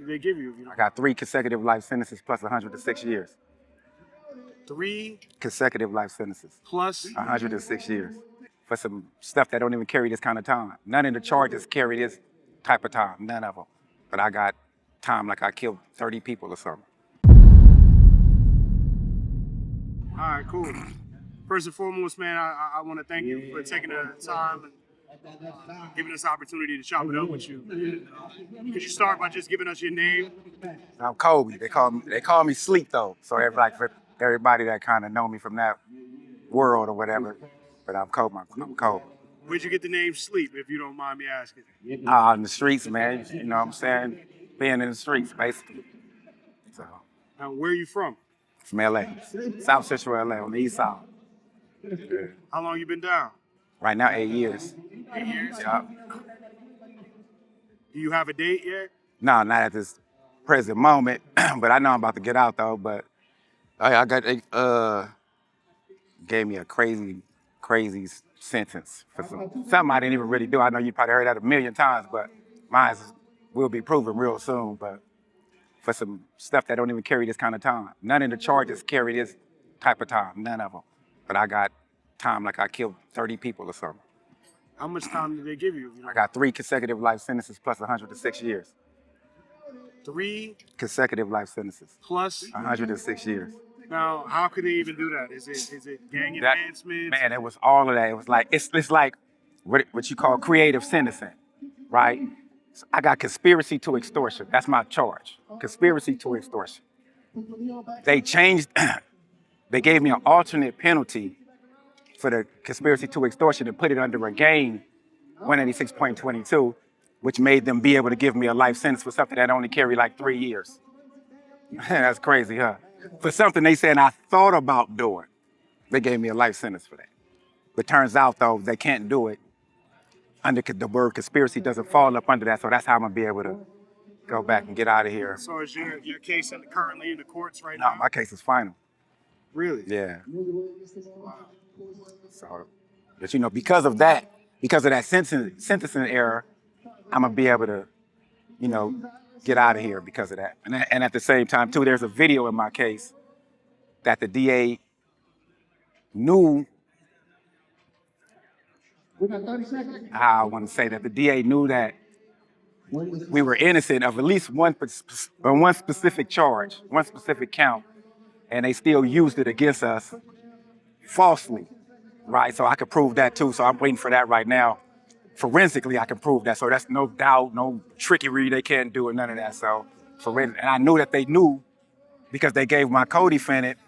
they give you? I got 3 consecutive life sentences plus 106 years. 3 consecutive life sentences, plus 106 years, for some stuff that don't even carry this kind of time. None of the charges carry this type of time, none of them. But I got time like I killed 30 people or something. All right, cool. First and foremost, man, I want to thank you for taking the time and giving us the opportunity to chop it up with you. Could you start by just giving us your name? I'm Kobe. They call me Sleep though. So for everybody that kind of know me from that world or whatever, but I'm Kobe. I'm Kobe. Where'd you get the name Sleep, if you don't mind me asking? In the streets, man. You know what I'm saying? Being in the streets, basically. So. Now, where are you from? From LA, South Central LA, on the east side. Yeah. How long you been down? Right now, 8 years. 8 years? Yeah. Do you have a date yet? No, not at this present moment, but I know I'm about to get out though. But I got gave me a crazy sentence for something I didn't even really do. I know you probably heard that a million times, but mine will be proven real soon. But for some stuff that don't even carry this kind of time. None of the charges carry this type of time, none of them. But I got time like I killed 30 people or something. How much time did they give you? I got 3 consecutive life sentences plus 106 years. 3 consecutive life sentences plus 106 years. Now, how could they even do that? Is it gang enhancement? Man, it was all of that. It was like it's like what you call creative sentencing, right? So I got conspiracy to extortion. That's my charge. Conspiracy to extortion. They changed. They gave me an alternate penalty for the conspiracy to extortion and put it under a gang 186.22, which made them be able to give me a life sentence for something that only carried like 3 years. That's crazy, huh? For something they said I thought about doing, they gave me a life sentence for that. But turns out, though, they can't do it. Under the word conspiracy doesn't fall up under that, so that's how I'm gonna be able to go back and get out of here. So is your case currently in the courts right now? No, my case is final. Really? Yeah. Wow. So, but you know, because of that sentencing error, I'm gonna be able to, you know, get out of here because of that. And at the same time, too, there's a video in my case that the DA knew. I want to say that the DA knew that we were innocent of at least one specific charge, one specific count, and they still used it against us falsely, right? So I could prove that too. So I'm waiting for that right now. Forensically, I can prove that. So that's no doubt, no trickery. They can't do it, none of that. So and I knew that they knew because they gave my co-defendant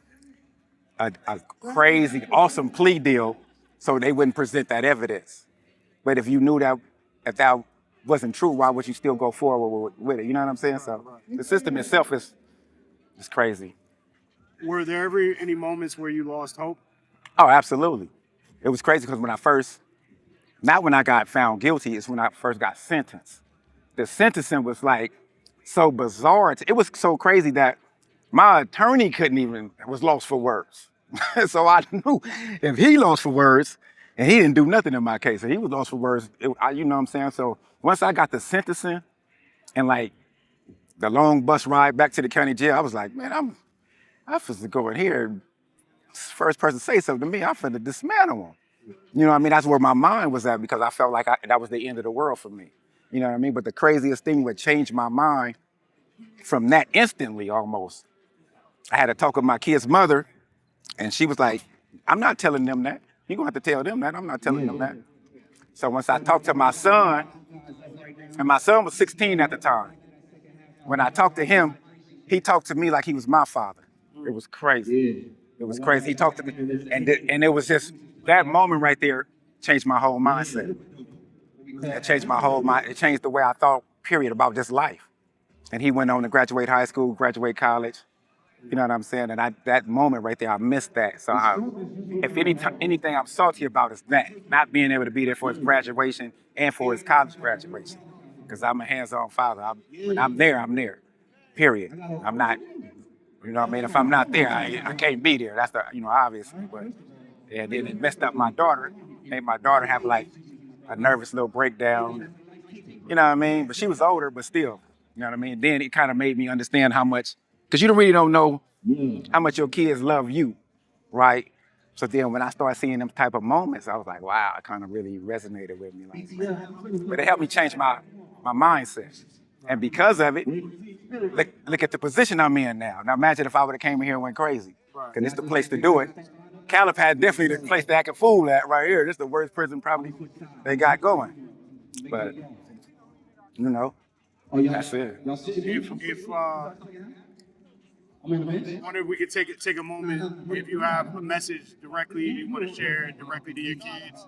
a crazy, awesome plea deal so they wouldn't present that evidence. But if you knew that, if that wasn't true, why would you still go forward with it? You know what I'm saying? So the system itself is crazy. Were there ever any moments where you lost hope? Oh, absolutely. It was crazy because not when I got found guilty, it's when I first got sentenced. The sentencing was like so bizarre. It was so crazy that my attorney was lost for words. So I knew if he lost for words, and he didn't do nothing in my case, and he was lost for words, you know what I'm saying? So once I got the sentencing and like the long bus ride back to the county jail, I was like, man, I'm supposed to go in here. First person to say something to me, I'm finna dismantle him. You know what I mean? That's where my mind was at because I felt like that was the end of the world for me. You know what I mean? But the craziest thing would change my mind from that instantly almost. I had to talk with my kid's mother, and she was like, I'm not telling them that. You're gonna have to tell them that. I'm not telling them that. So once I talked to my son, and my son was 16 at the time, when I talked to him, he talked to me like he was my father. It was crazy. It was crazy. He talked to me, and it was just, that moment right there changed my whole mindset. It changed my whole mind. It changed the way I thought, period, about just life. And he went on to graduate high school, graduate college. You know what I'm saying? And that moment right there, I missed that. So if anything I'm salty about is that, not being able to be there for his graduation and for his college graduation. Because I'm a hands-on father. When I'm there, period. I'm not, you know what I mean? If I'm not there, I can't be there. That's obviously. But yeah, then it messed up my daughter. Made my daughter have like a nervous little breakdown. You know what I mean? But she was older, but still. You know what I mean? Then it kind of made me understand how much, because you really don't know how much your kids love you, right? So then when I started seeing them type of moments, I was like, wow, it kind of really resonated with me. Like, but it helped me change my mindset. And because of it, look at the position I'm in now. Now imagine if I would have came in here and went crazy. Because it's the place to do it. Calipatria definitely the place to act a fool at right here. This is the worst prison probably they got going. But, you know, that's it. If I wonder if we could take a moment. If you have a message directly you want to share directly to your kids,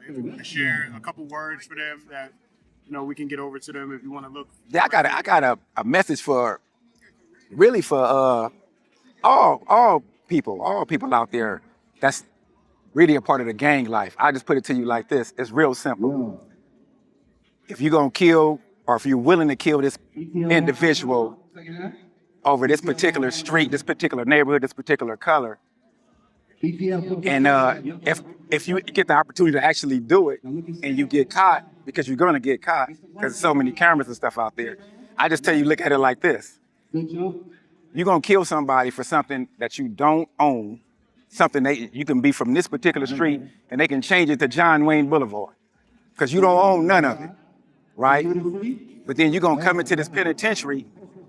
if you want to share a couple words for them that we can get over to them. If you want to look. Yeah, I got a message for really for all people out there that's really a part of the gang life. I just put it to you like this. It's real simple. If you're gonna kill or if you're willing to kill this individual over this particular street, this particular neighborhood, this particular color, and if you get the opportunity to actually do it and you get caught, because you're gonna get caught because there's so many cameras and stuff out there, I just tell you, look at it like this. You're gonna kill somebody for something that you don't own, something that you can be from this particular street and they can change it to John Wayne Boulevard because you don't own none of it, right? But then you're gonna come into this penitentiary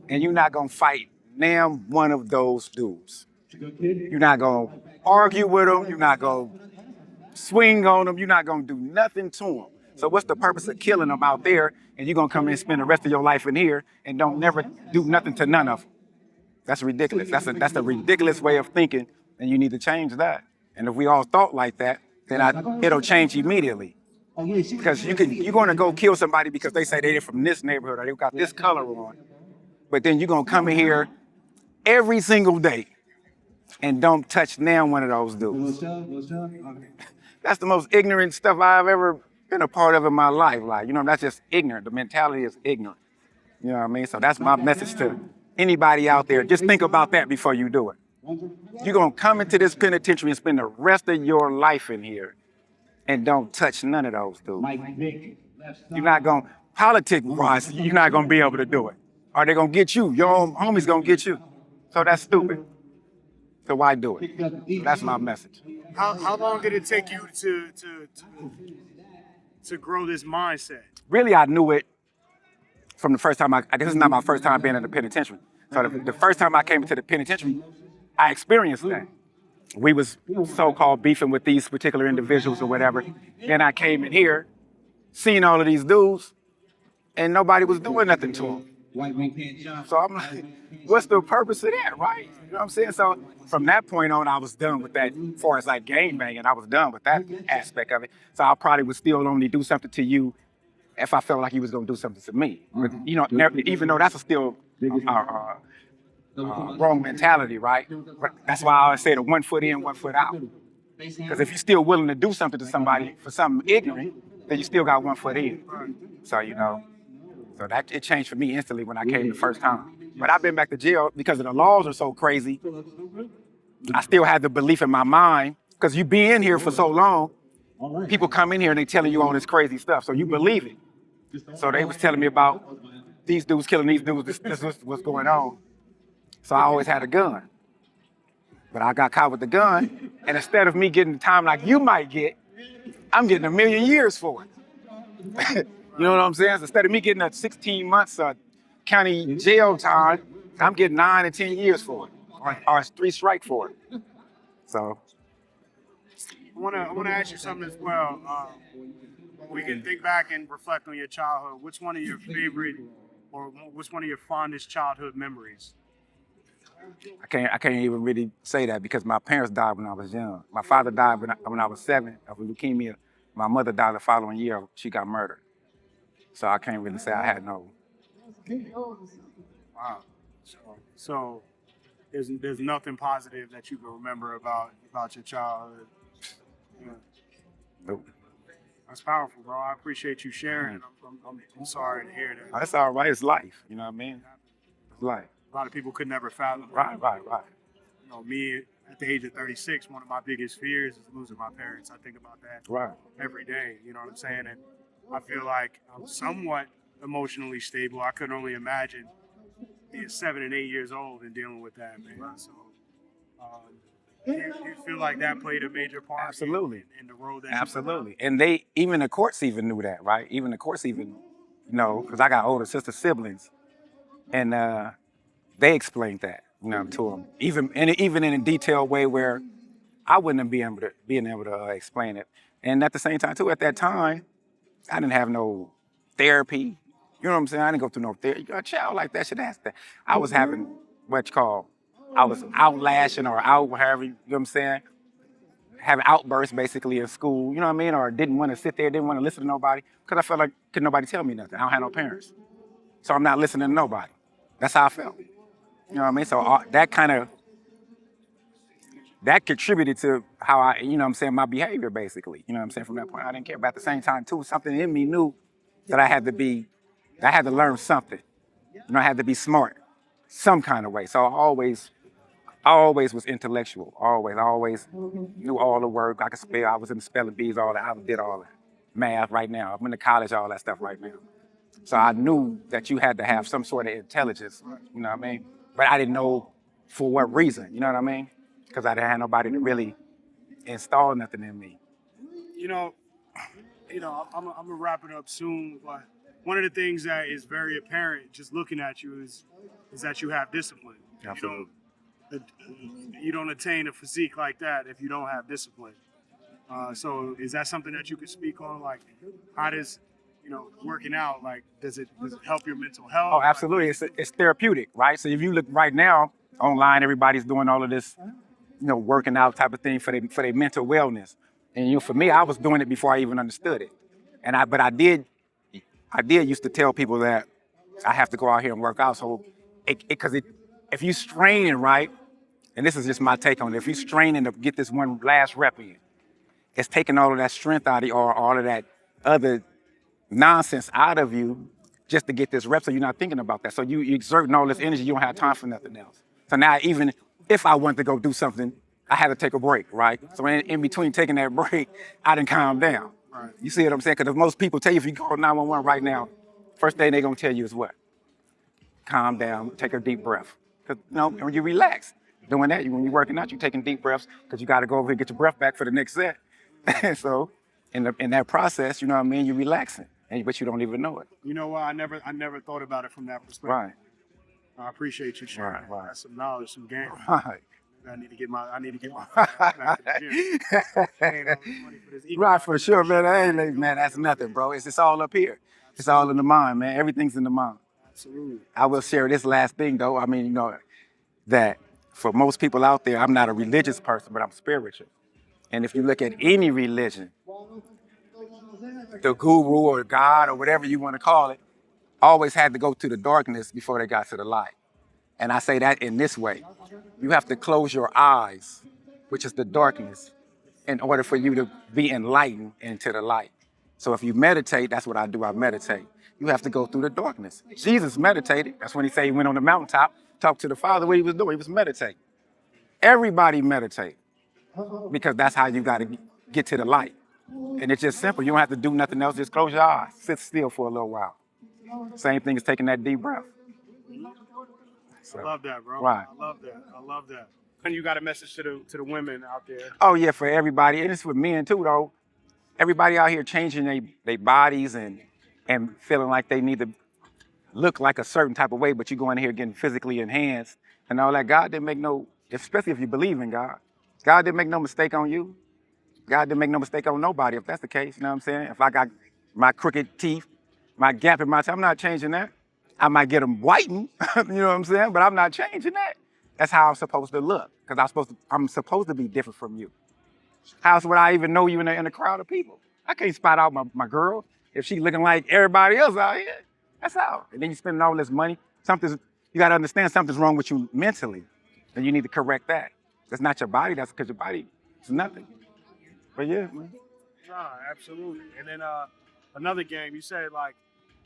and you're not gonna fight damn one of those dudes. You're not gonna argue with them, you're not gonna swing on them, you're not gonna do nothing to them. So what's the purpose of killing them out there and you're gonna come in and spend the rest of your life in here and don't never do nothing to none of them? That's ridiculous. That's a ridiculous way of thinking, and you need to change that. And if we all thought like that, then it'll change immediately. Because you're going to go kill somebody because they say they're from this neighborhood or they've got this color on, but then you're going to come in here every single day and don't touch now one of those dudes. That's the most ignorant stuff I've ever been a part of in my life. Like, that's just ignorant. The mentality is ignorant. You know what I mean? So that's my message to anybody out there. Just think about that before you do it. You're going to come into this penitentiary and spend the rest of your life in here and don't touch none of those dudes. You're not going, politics-wise, you're not going to be able to do it. Or they're going to get you. Your own homie's going to get you. So that's stupid. So why do it? So that's my message. How long did it take you to grow this mindset? Really, I knew it from the first time. I guess it's not my first time being in the penitentiary. So the first time I came into the penitentiary, I experienced that. We was so-called beefing with these particular individuals or whatever. Then I came in here, seeing all of these dudes, and nobody was doing nothing to them. So I'm like, what's the purpose of that, right? You know what I'm saying? So from that point on, I was done with that. As far as like gang banging, I was done with that aspect of it. So I probably would still only do something to you if I felt like he was going to do something to me. But, never, even though that's still wrong mentality, right? But that's why I always say the 1 foot in, 1 foot out. Because if you're still willing to do something to somebody for something ignorant, then you still got 1 foot in. So, so that it changed for me instantly when I came the first time. But I've been back to jail because of the laws are so crazy. I still had the belief in my mind, because you be in here for so long, people come in here and they telling you all this crazy stuff, so you believe it. So they was telling me about these dudes killing these dudes, this is what's going on. So I always had a gun. But I got caught with the gun, and instead of me getting the time like you might get, I'm getting 1,000,000 years for it. You know what I'm saying? So instead of me getting 16 months county jail time, I'm getting 9 and 10 years for it, or 3 strike for it. So I want to ask you something as well. We can think back and reflect on your childhood. What's one of your favorite, or what's one of your fondest childhood memories? I can't even really say that because my parents died when I was young. My father died when I was 7 of leukemia. My mother died the following year. She got murdered. So I can't really say I had no. Wow. So there's nothing positive that you can remember about your childhood. Yeah. Nope. That's powerful, bro. I appreciate you sharing. I'm sorry to hear that. That's all right. It's life. You know what I mean? It's life. A lot of people could never fathom. Right. Me at the age of 36, one of my biggest fears is losing my parents. I think about that every day. You know what I'm saying? And I feel like I'm somewhat emotionally stable. I couldn't only imagine being 7 and 8 years old and dealing with that, man. So, you feel like that played a major part Absolutely. in the road that Absolutely. And even the courts even knew that, right? Even the courts even know, because I got older sister siblings, and they explained that, to them, even in a detailed way where I wouldn't have been able to explain it. And at the same time, too, at that time, I didn't have no therapy. You know what I'm saying? I didn't go through no therapy. A child like that should ask that. I was having what you call, I was outlashing or out, however, you know what I'm saying? Having outbursts basically in school, you know what I mean? Or didn't want to sit there, didn't want to listen to nobody because I felt like could nobody tell me nothing. I don't have no parents. So I'm not listening to nobody. That's how I felt. You know what I mean? So that contributed to how I, my behavior basically. You know what I'm saying? From that point, I didn't care. But at the same time, too, something in me knew that I had to learn something. I had to be smart, some kind of way. So I always was intellectual. Always. I always knew all the work. I could spell. I was in the spelling bees, all that. I did all that. Math right now. I'm in the college, all that stuff right now. So I knew that you had to have some sort of intelligence, you know what I mean? But I didn't know for what reason, you know what I mean? Because I didn't have nobody to really install nothing in me. You know, I'm gonna wrap it up soon, but one of the things that is very apparent just looking at you is that you have discipline. Absolutely. You don't attain a physique like that if you don't have discipline. So is that something that you could speak on? Like, how does working out, like, does it help your mental health? Oh, absolutely. It's therapeutic, right? So if you look right now online, everybody's doing all of this, working out type of thing for their mental wellness. And for me, I was doing it before I even understood it. But I did used to tell people that I have to go out here and work out. So if you strain right, and this is just my take on it, if you straining to get this one last rep in, it's taking all of that strength out of you or all of that other nonsense out of you just to get this rep, so you're not thinking about that. So you exerting all this energy, you don't have time for nothing else. So now even if I wanted to go do something, I had to take a break, right? So in between taking that break, I didn't calm down. Right. You see what I'm saying? Because if most people tell you, if you call 911 right now, first thing they're going to tell you is what? Calm down, take a deep breath. Because, when you relax, doing that, when you're working out, you're taking deep breaths because you got to go over here and get your breath back for the next set. So in that process, you know what I mean, you're relaxing, but you don't even know it. You know what? I never thought about it from that perspective. Right. I appreciate you sharing. Right. That's some knowledge, some game. Right. I need to get my back to the gym. Paying all this money for this Right, for sure, man. Hey, man, that's nothing, bro. It's all up here. It's all in the mind, man. Everything's in the mind. Absolutely. I will share this last thing, though. I mean, that for most people out there, I'm not a religious person, but I'm spiritual. And if you look at any religion, the guru or God or whatever you want to call it, always had to go to the darkness before they got to the light. And I say that in this way. You have to close your eyes, which is the darkness, in order for you to be enlightened into the light. So if you meditate, that's what I do, I meditate. You have to go through the darkness. Jesus meditated. That's when he said he went on the mountaintop, talked to the Father. What he was doing, he was meditating. Everybody meditate because that's how you got to get to the light. And it's just simple. You don't have to do nothing else. Just close your eyes. Sit still for a little while. Same thing as taking that deep breath. So, I love that, bro. Right. I love that. And you got a message to the women out there. Oh, yeah, for everybody. And it's for men, too, though. Everybody out here changing their bodies and feeling like they need to look like a certain type of way, but you go in here getting physically enhanced and all that. God didn't make especially if you believe in God, God didn't make no mistake on you. God didn't make no mistake on nobody, if that's the case, you know what I'm saying? If I got my crooked teeth, my gap in my teeth, I'm not changing that. I might get them whitened, you know what I'm saying? But I'm not changing that. That's how I'm supposed to look, because I'm supposed to be different from you. How else would I even know you in a crowd of people? I can't spot out my girl if she looking like everybody else out here. That's how. And then you spending all this money. You got to understand something's wrong with you mentally, and you need to correct that. That's not your body. That's because your body is nothing. But yeah, man. Nah, absolutely. And then another game, you said like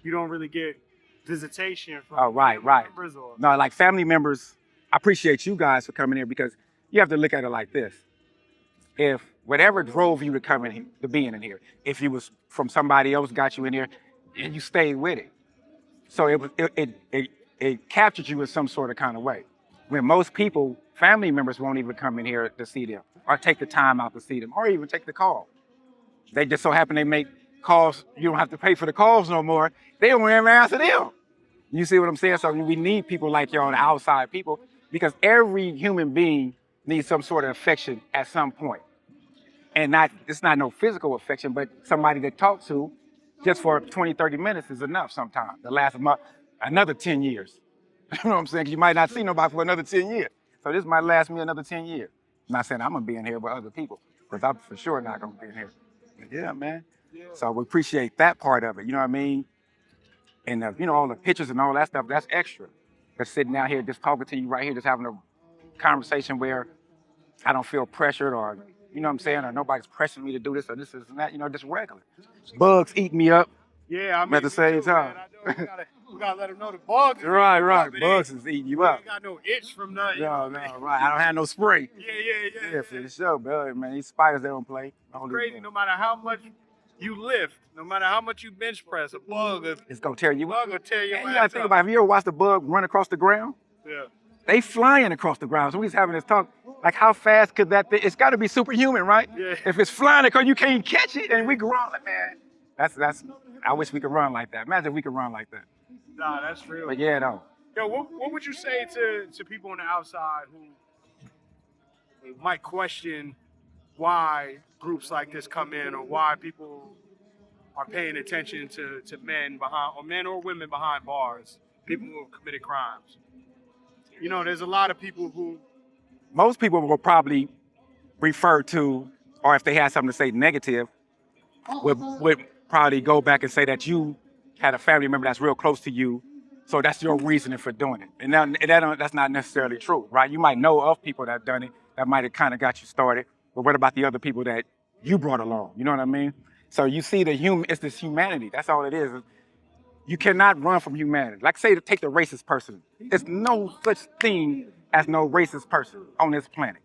you don't really get visitation from right. members or... No, like family members. I appreciate you guys for coming here, because you have to look at it like this. If whatever drove you to come in here, to being in here, if you was from somebody else got you in here and you stayed with it, So it captured you in some sort of kind of way. When most people, family members won't even come in here to see them or take the time out to see them or even take the call. They just so happen they make calls, you don't have to pay for the calls no more. They don't even answer them. You see what I'm saying? So we need people like y'all, the outside people, because every human being needs some sort of affection at some point. And it's not no physical affection, but somebody to talk to just for 20, 30 minutes is enough sometimes to last another 10 years. You know what I'm saying? 'Cause you might not see nobody for another 10 years. So this might last me another 10 years. I'm not saying I'm gonna be in here with other people, because I'm for sure not gonna be in here. But yeah, man. So we appreciate that part of it, you know what I mean? And all the pictures and all that stuff, that's extra. Just sitting out here, just talking to you right here, just having a conversation where I don't feel pressured or, you know what I'm saying, or nobody's pressing me to do this or this and that, just regular. Bugs eat me up. Yeah, I mean, At the same too, time. man. I know we gotta let them know the bugs. Right. Up. Bugs is eating you up. Ain't got no itch from nothing. No, right. I don't have no spray. Yeah. Yeah, for the show, bro. Man, these spiders, they don't play. It's crazy. No matter how much you lift, no matter how much you bench press, a bug, It's gonna tear you up. gonna tear your And ass you gotta think up. about it. Have you ever watched a bug run across the ground? Yeah. They flying across the ground. So we was having this talk, like how fast could that thing, it's gotta be superhuman, right? Yeah. If it's flying across, you can't catch it, and we can run like, man. That's, I wish we could run like that. Imagine if we could run like that. Nah, that's real. But yeah, though. Yo, what would you say to people on the outside who might question why groups like this come in or why people are paying attention to men or women behind bars, people who have committed crimes? There's a lot of people who... Most people will probably refer to, or if they had something to say negative, would probably go back and say that you had a family member that's real close to you, so that's your reasoning for doing it. And that's not necessarily true, right? You might know of people that have done it, that might have kind of got you started, but what about the other people that you brought along? You know what I mean? So you see it's this humanity, that's all it is. You cannot run from humanity. Like say, take the racist person. There's no such thing as no racist person on this planet.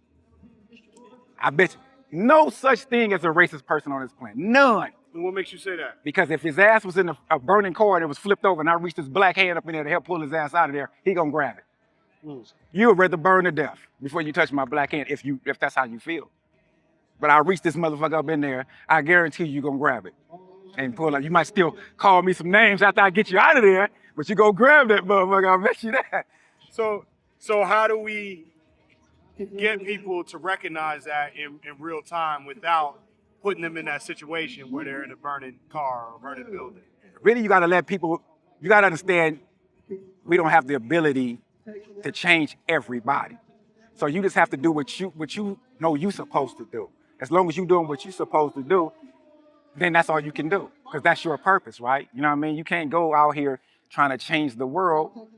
I bet you, no such thing as a racist person on this planet, none. And what makes you say that? Because if his ass was in a burning car and it was flipped over and I reached his black hand up in there to help pull his ass out of there, he gonna grab it. You would rather burn to death before you touch my black hand if that's how you feel. But I reach this motherfucker up in there, I guarantee you gonna grab it and pull up. You might still call me some names after I get you out of there, but you go grab that motherfucker, I bet you that. So how do we get people to recognize that in real time without putting them in that situation where they're in a burning car or burning building? Really, you gotta understand we don't have the ability to change everybody. So you just have to do what you know you're supposed to do. As long as you're doing what you're supposed to do, then that's all you can do, because that's your purpose, right? You know what I mean? You can't go out here trying to change the world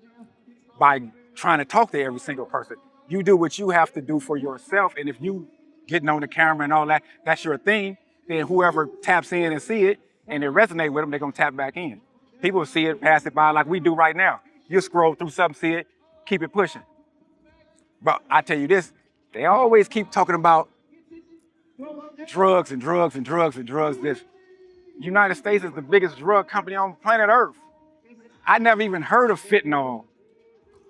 by trying to talk to every single person. You do what you have to do for yourself, and if you getting on the camera and all that, that's your thing, then whoever taps in and see it and it resonate with them, they're gonna tap back in. People will see it, pass it by like we do right now. You scroll through something, see it, keep it pushing. But I tell you this, they always keep talking about drugs and drugs and drugs and drugs. This United States is the biggest drug company on planet Earth. I never even heard of fentanyl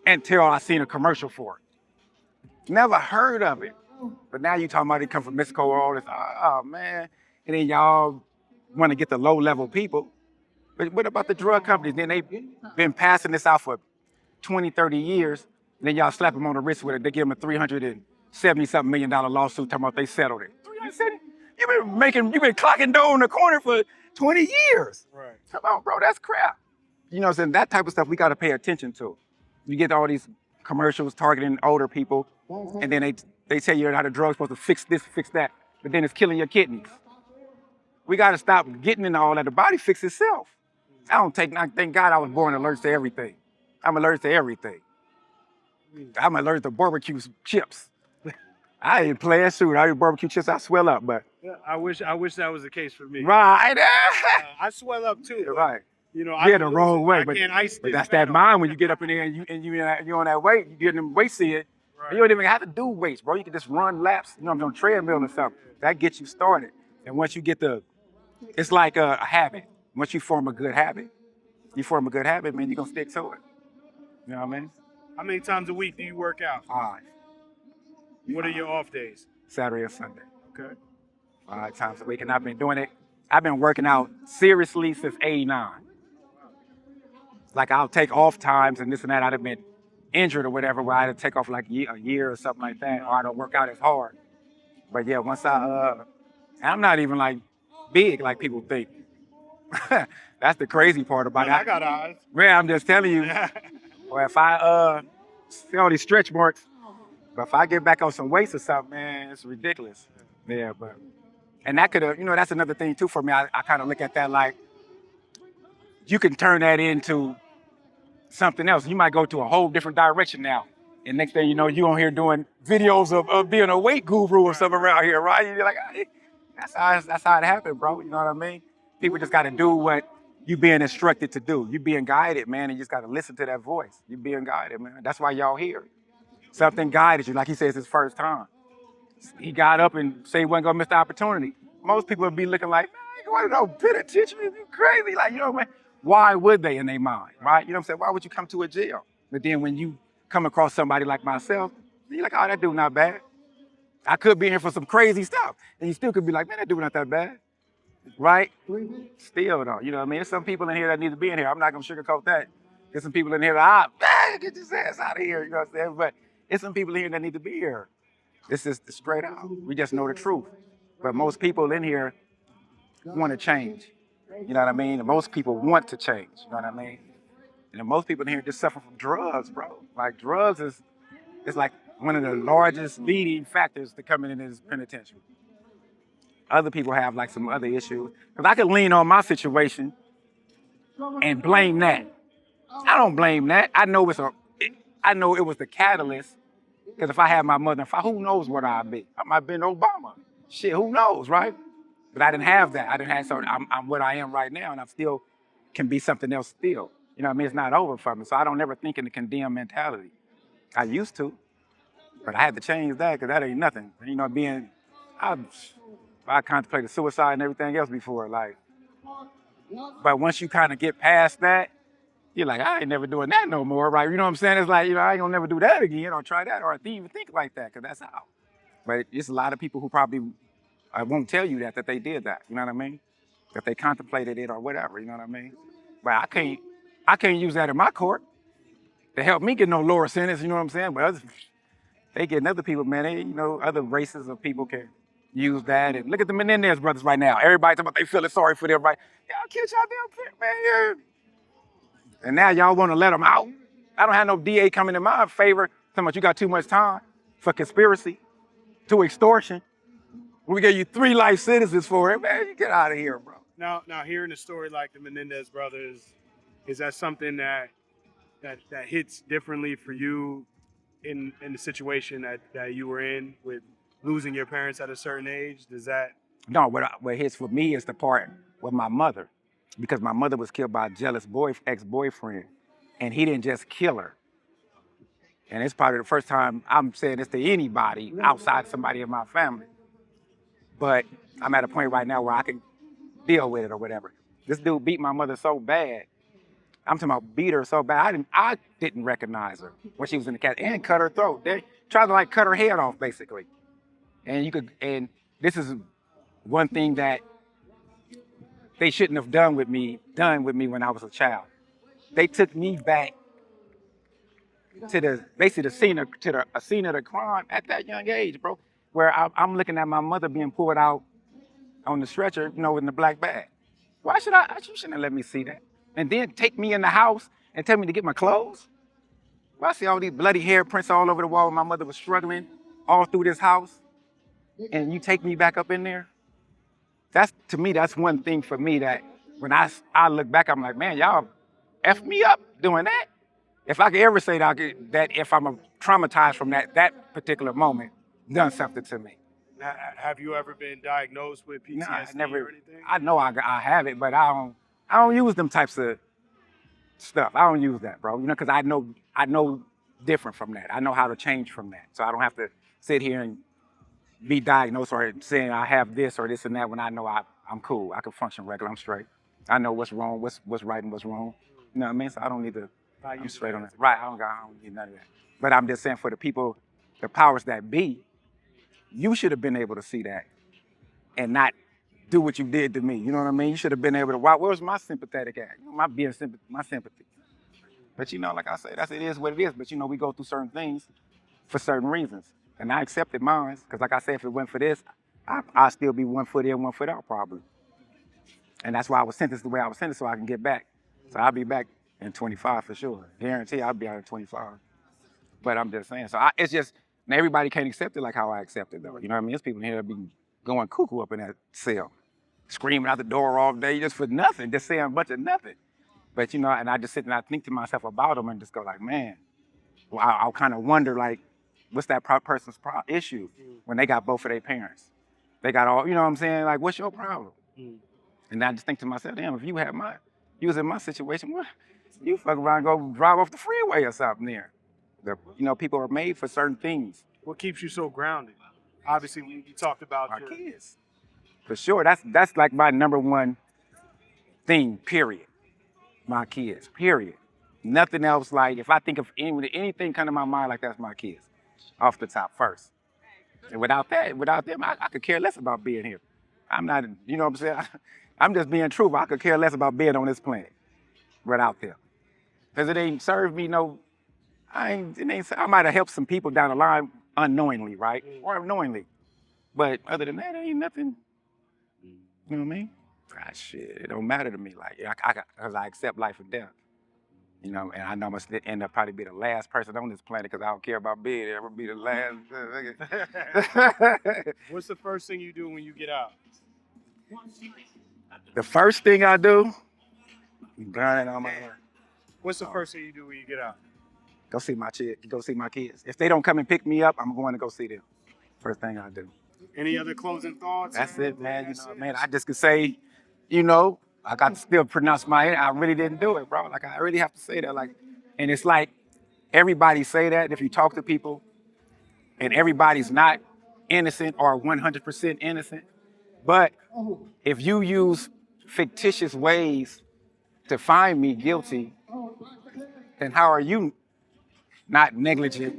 until I seen a commercial for it. Never heard of it. But now you talking about it come from Mexico or all this, oh man. And then y'all want to get the low level people. But what about the drug companies? Then they've been passing this out for 20, 30 years. And then y'all slap them on the wrist with it. They give them a $370-something million lawsuit talking about they settled it. You've been clocking dough in the corner for 20 years. Right. Come on, bro, that's crap. You know what I'm saying? That type of stuff we got to pay attention to. You get all these commercials targeting older people, and then they tell you how the drug's supposed to fix this, fix that, but then it's killing your kidneys. We got to stop getting into all that. The body fixes itself. Thank God I was born allergic to everything. I'm allergic to everything. I'm allergic to barbecue chips. I ain't playing shoot. I eat barbecue chips, I swell up, but. Yeah, I wish that was the case for me. Right. I swell up too. Right. Yeah, the wrong way. I can't ice but this that's fat that mind when you get up in there and you're on that weight, you get them weights in. Right. You don't even have to do weights, bro. You can just run laps, on a treadmill or something. That gets you started. And once you get it's like a habit. Once you form a good habit, you form a good habit, man, you're gonna stick to it. You know what I mean? How many times a week do you work out? 5, What are your off days? Saturday and Sunday, Okay. 5 times a week, and I've been doing it. I've been working out seriously since '89. Like I'll take off times and this and that. I'd have been injured or whatever, where I had to take off like a year or something like that, or I don't work out as hard. But yeah, once and I'm not even like big like people think. That's the crazy part about I it. got eyes. Man, I'm just telling you. Or if I see all these stretch marks, but if I get back on some weights or something, man, it's ridiculous. Yeah, but and that could have, that's another thing too for me. I kind of look at that like you can turn that into something else. You might go to a whole different direction now. And next thing you know, you on here doing videos of being a weight guru or something around here, right? You're like, hey, that's how it happened, bro. You know what I mean? People just got to do what you being instructed to do. You being guided, man, and you just got to listen to that voice. You being guided, man. That's why y'all here. Something guided you, like he says, his first time. He got up and said he wasn't gonna miss the opportunity. Most people would be looking like, man, you want to know, pay attention, you crazy, like, you know what I mean? Why would they in their mind, right? You know what I'm saying? Why would you come to a jail? But then when you come across somebody like myself, you're like, oh, that dude not bad. I could be in here for some crazy stuff. And you still could be like, man, that dude not that bad, right? Still though, you know what I mean? There's some people in here that need to be in here. I'm not gonna sugarcoat that. There's some people in here that, man, get your ass out of here, you know what I'm saying? But there's some people in here that need to be here. This is straight out. We just know the truth. But most people in here want to change. You know what I mean? And most people want to change. You know what I mean? And most people in here just suffer from drugs, bro. Like drugs is like one of the largest leading factors to coming in this penitentiary. Other people have like some other issues. Because I could lean on my situation and blame that. I don't blame that. I know I know it was the catalyst. Because if I had my mother, who knows what I'd be? I might have been Obama. Shit, who knows, right? But I didn't have that. I didn't have, so I'm what I am right now, and I still can be something else still. You know what I mean? It's not over for me. So I don't ever think in the condemn mentality. I used to, but I had to change that because that ain't nothing. You know, I contemplated suicide and everything else before, like. But once you kind of get past that, you're like, I ain't never doing that no more, right? You know what I'm saying? It's like, I ain't gonna never do that again or try that or I didn't even think like that because that's how. But it's a lot of people who probably won't tell you that they did that. You know what I mean? That they contemplated it or whatever. You know what I mean? But I can't use that in my court to help me get no lower sentence. You know what I'm saying? But they getting other people, man. Other races of people can use that. And look at the Menendez brothers right now. Everybody talking about they feeling sorry for them, right? Y'all catch y'all damn pick, man. Yeah. And now y'all want to let them out. I don't have no DA coming in my favor talking about you got too much time for conspiracy to extortion. We gave you 3 life sentences for it, man. You get out of here, bro. Now, hearing a story like the Menendez brothers, is that something that hits differently for you in the situation that you were in with losing your parents at a certain age? Does that? No, what hits for me is the part with my mother, because my mother was killed by a jealous ex-boyfriend, and he didn't just kill her. And it's probably the first time I'm saying this to anybody outside somebody in my family. But I'm at a point right now where I can deal with it or whatever. This dude beat my mother so bad. I'm talking about beat her so bad. I didn't recognize her when she was in the cat and cut her throat. They tried to like cut her head off basically. And this is one thing that they shouldn't have done with me when I was a child. They took me back to basically a scene of the crime at that young age, bro. Where I'm looking at my mother being pulled out on the stretcher, in the black bag. Why should you shouldn't have let me see that. And then take me in the house and tell me to get my clothes. Well, I see all these bloody hair prints all over the wall. My mother was struggling all through this house. And you take me back up in there. To me, that's one thing for me that when I look back, I'm like, man, y'all F me up doing that. If I could ever say that if I'm traumatized from that particular moment, done something to me. Have you ever been diagnosed with PTSD or anything? I know I have it, but I don't use them types of stuff. I don't use that, bro. Because I know different from that. I know how to change from that. So I don't have to sit here and be diagnosed or saying I have this or this and that when I know I'm cool. I can function regular. I'm straight. I know what's wrong, what's right and what's wrong. You know what I mean? So I don't need to. Not I'm using straight that on as that. a Right? I don't need none of that. But I'm just saying for the people, the powers that be, you should have been able to see that and not do what you did to me. You know what I mean? You should have been able to. Why? Where's my sympathetic at? You know, my being sympathy, my sympathy. But you know, like I said, it is what it is. But you know, we go through certain things for certain reasons, and I accepted mine because, like I said, if it went for this, I'd still be 1 foot in, 1 foot out, probably. And that's why I was sentenced the way I was sentenced, so I can get back. So I'll be back in 25 for sure. Guarantee I'll be out in 25. But I'm just saying. So it's just now everybody can't accept it like how I accept it though. You know what I mean? There's people in here that be going cuckoo up in that cell, screaming out the door all day just for nothing, just saying a bunch of nothing. But you know, and I just sit and I think to myself about them and just go like, man, well, I'll kind of wonder like, what's that person's issue when they got both of their parents? They got all, you know what I'm saying? Like, what's your problem? And I just think to myself, damn, if you was in my situation, what? You fuck around and go drive off the freeway or something there. You know, people are made for certain things. What keeps you so grounded? Obviously, you talked about Our your kids. For sure. That's like my number one thing, period. My kids, period. Nothing else. Like, if I think of anything come to my mind, like that's my kids. Off the top first. And without them, I could care less about being here. I'm not, you know what I'm saying? I'm just being truthful. I could care less about being on this planet without them. Because it ain't served me no, I might have helped some people down the line unknowingly, right? Or knowingly. But other than that, ain't nothing, you know what I mean? Shit, it don't matter to me. Like, because I accept life or death. You know, and I know I'm going to end up probably be the last person on this planet because I don't care about being there. I'm going to be the last. What's the first thing you do when you get out? The first thing I do, burning on my hair. What's the first thing you do when you get out? Go see my kids. If they don't come and pick me up, I'm going to go see them. First thing I do. Any other closing thoughts? That's it, man. You know, man, I just could say, you know, I got to still pronounce my name. I really didn't do it, bro. Like, I really have to say that. Like, and it's like everybody say that. If you talk to people, and everybody's not innocent or 100% innocent, but if you use fictitious ways to find me guilty, then how are you not negligent?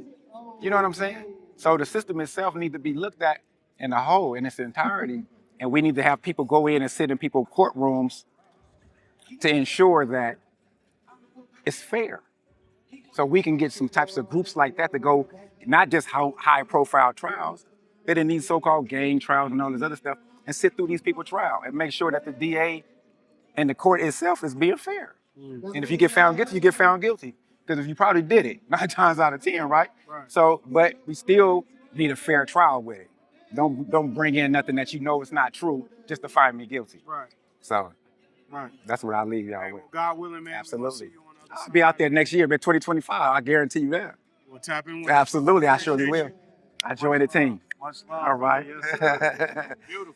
You know what I'm saying? So the system itself needs to be looked at in a whole, in its entirety. And we need to have people go in and sit in people's courtrooms to ensure that it's fair. So we can get some types of groups like that to go, not just high profile trials, but in these so-called gang trials and all this other stuff, and sit through these people's trial and make sure that the DA and the court itself is being fair. And if you get found guilty, you get found guilty. Because if you probably did it, 9 times out of 10, right? So, but we still need a fair trial with it. Don't bring in nothing that you know is not true just to find me guilty. Right. So, Right. that's what I'll leave y'all Hey, with. well, God willing, man. Absolutely. We'll see you on the other I'll be out side. there next year, man, 2025. I guarantee you that. We'll tap in with Absolutely, I you. surely will. I join the team. Much love. All right. Yes, sir. Beautiful.